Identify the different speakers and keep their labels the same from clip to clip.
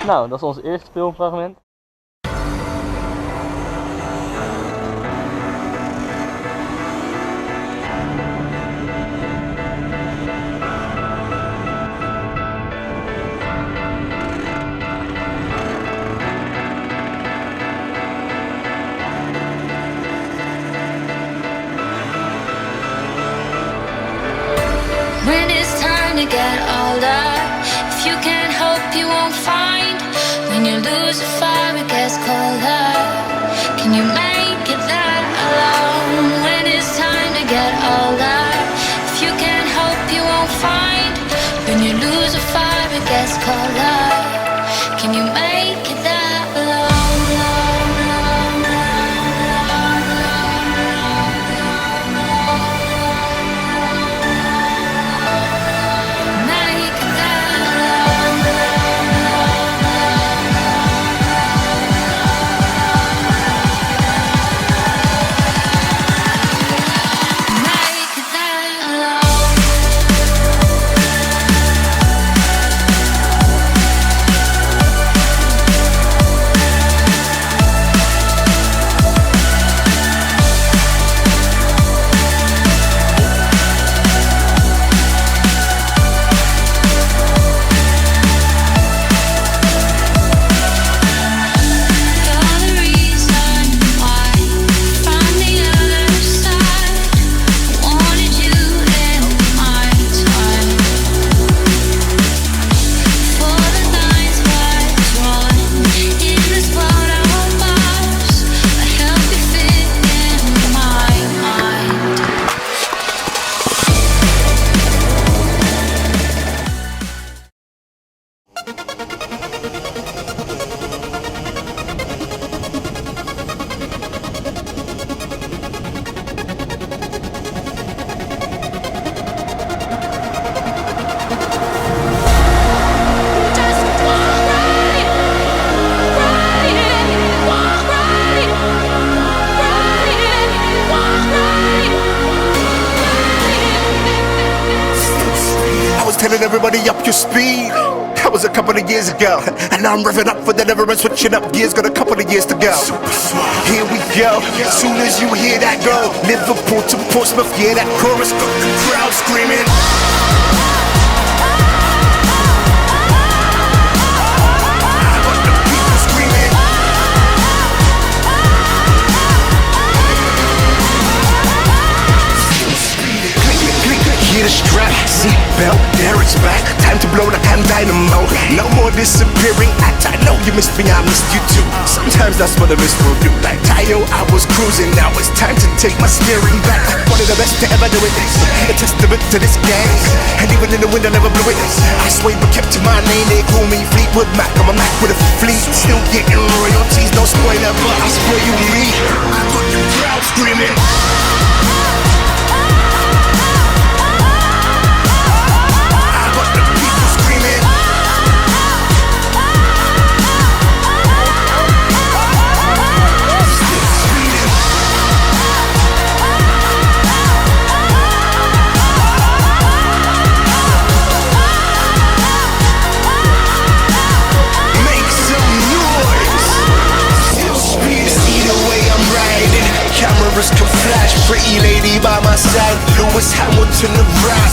Speaker 1: Nou, dat is ons eerste filmfragment.
Speaker 2: When it's time to get older, if you can't hope, you won't find. When you lose a fire, it gets colder. Can you make it that alone? When it's time to get older, if you can't hope, you won't find. When you lose a fire, it gets colder. Can you make it that alone?
Speaker 3: Telling everybody up your speed. That was a couple of years ago, and now I'm revving up for the never and switching up gears. Got a couple of years to go. Here we go. As soon as you hear that go, Liverpool to Portsmouth, yeah, that chorus got the crowd screaming. The strap, seatbelt, there it's back. Time to blow like I'm dynamo. No more disappearing act. I know you missed me, I missed you too. Sometimes that's what a miss will do. Like Tayo, I was cruising. Now it's time to take my steering back. One of the best to ever do it. A testament to this gang. And even in the wind I never blew it. I swayed but kept to my lane. They call me Fleetwood Mac. I'm a Mac with a fleet. Still getting royalties. No spoiler, but I spoil you me. I got the crowd screaming. Cameras can flash, pretty lady by my side, Lewis Hamilton the rap.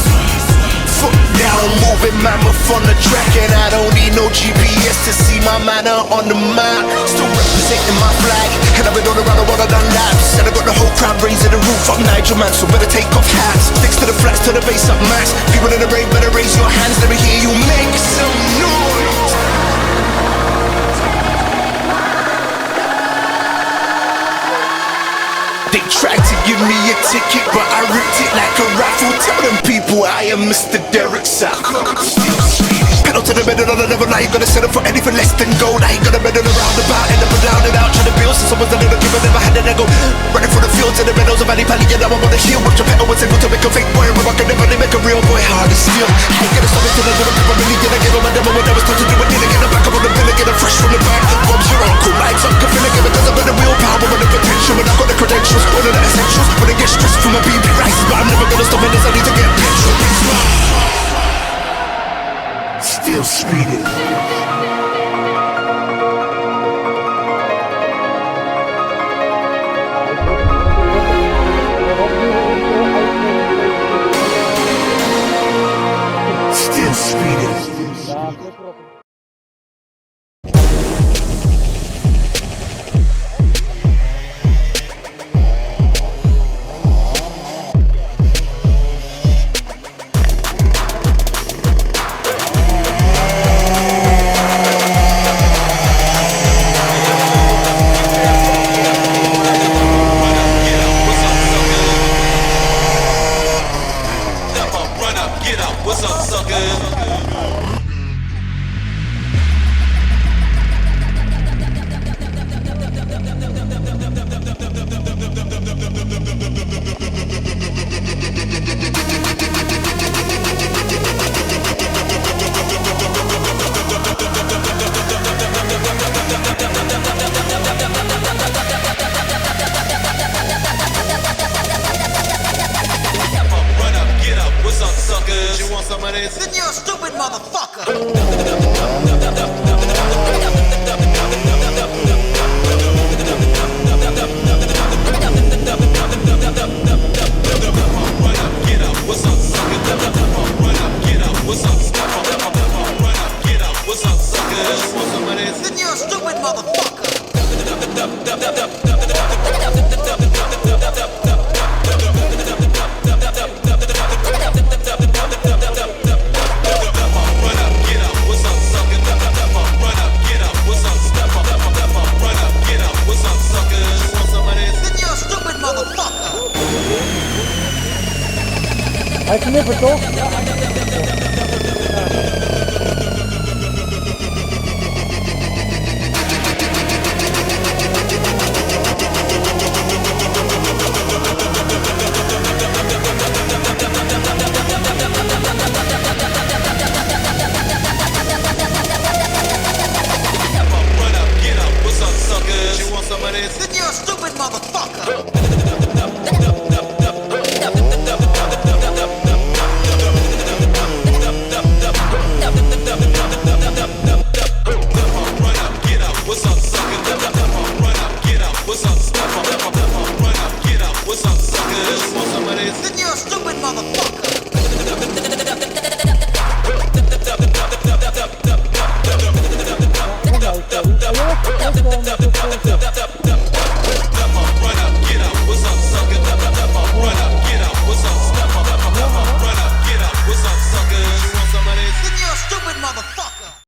Speaker 3: Foot down, moving mammoth on the track, and I don't need no GPS to see my manner on the map. Still representing my flag, and I've been all around the world, I've done laps. And I got the whole crowd raising the roof, I'm Nigel man, so better take off hats. Sticks to the flats, to the bass up max. People in the rave, better raise your hands, let me hear you make some noise. They tried to give me a ticket, but I ripped it like a raffle. Tell them people I am Mr. Derek Sack. Pedal to the metal on the level, I ain't gonna settle for anything less than gold. I ain't gonna meddle around about, end up and down and out, trying to build since I was a little kid, but never had an ego. Running through the fields and the meadows of Valley Pally, and now I'm on the hill. Watch your pedal was able to make a fake boy, I can never make a real boy hard to steal. I ain't gonna stop until I do the people really get. I gave him my demo when I was told to do it, didn't get it back up on the bill, get it fresh from the back. Bob's your uncle, Mike's uncle, feeling it because I've got the willpower and the potential, and I've got the credentials, all of the essentials. When I get stressed from my BP rises, but I'm never gonna stop unless I need to get petrol. Still speeding. Speedin.
Speaker 1: Ja, flikker op.
Speaker 4: What's up, suckers? You want some of this? Then you're a stupid motherfucker. Run up, get up, what's up, sucker? Run up, get up, what's up, step up. Run up, get up, what's up, suckers? You want some of this? Then you're a stupid motherfucker.
Speaker 1: Hij knippert toch?